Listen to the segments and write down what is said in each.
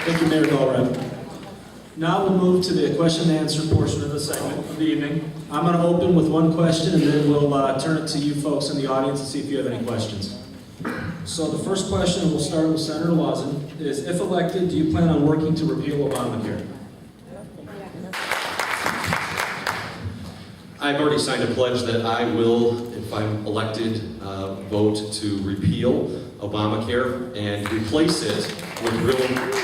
Thank you, Mayor Dahlred. Now we'll move to the question and answer portion of the segment of the evening. I'm going to open with one question, and then we'll turn it to you folks in the audience and see if you have any questions. So the first question, we'll start with Senator Lawson, is if elected, do you plan on working to repeal Obamacare? I've already signed a pledge that I will, if I'm elected, vote to repeal Obamacare and replace it with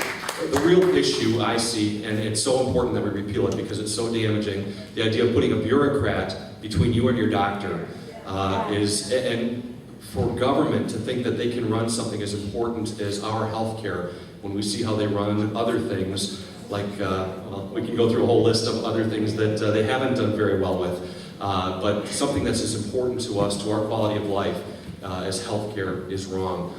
the real issue I see, and it's so important that we repeal it because it's so damaging. The idea of putting a bureaucrat between you and your doctor and for government to think that they can run something as important as our health care when we see how they run other things like, well, we can go through a whole list of other things that they haven't done very well with, but something that's as important to us, to our quality of life, as health care is wrong.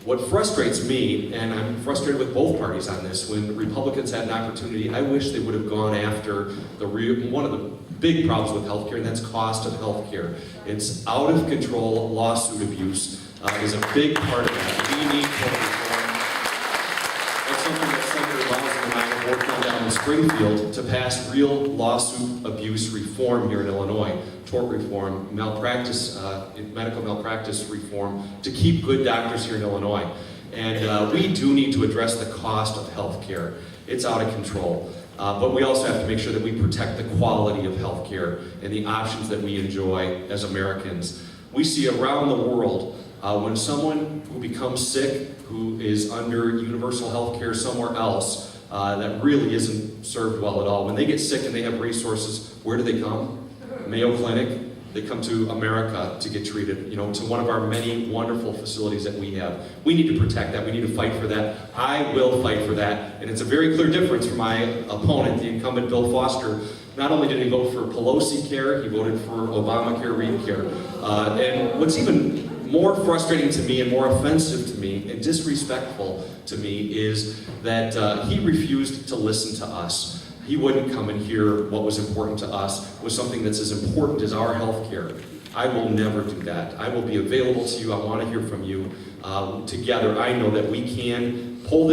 What frustrates me, and I'm frustrated with both parties on this, when Republicans had an opportunity, I wish they would have gone after one of the big problems with healthcare, and that's cost of healthcare. It's out of control. Lawsuit abuse is a big part of that. We need tort reform. That's something that Senator Lawson and I have worked on down in Springfield to pass real lawsuit abuse reform here in Illinois. Tort reform, malpractice, medical malpractice reform, to keep good doctors here in Illinois. And we do need to address the cost of health care. It's out of control. But we also have to make sure that we protect the quality of health care and the options that we enjoy as Americans. We see around the world, when someone who becomes sick, who is under universal health care somewhere else, that really isn't served well at all, when they get sick and they have resources, where do they come? Mayo Clinic. They come to America to get treated, to one of our many wonderful facilities that we have. We need to protect that. We need to fight for that. I will fight for that. And it's a very clear difference from my opponent, the incumbent Bill Foster. Not only did he vote for Pelosi care, he voted for Obamacare Reid care. And what's even more frustrating to me and more offensive to me and disrespectful to me is that he refused to listen to us. He wouldn't come and hear what was important to us was something that's as important as our health care. I will never do that. I will be available to you. I want to hear from you. Together, I know that we can pull this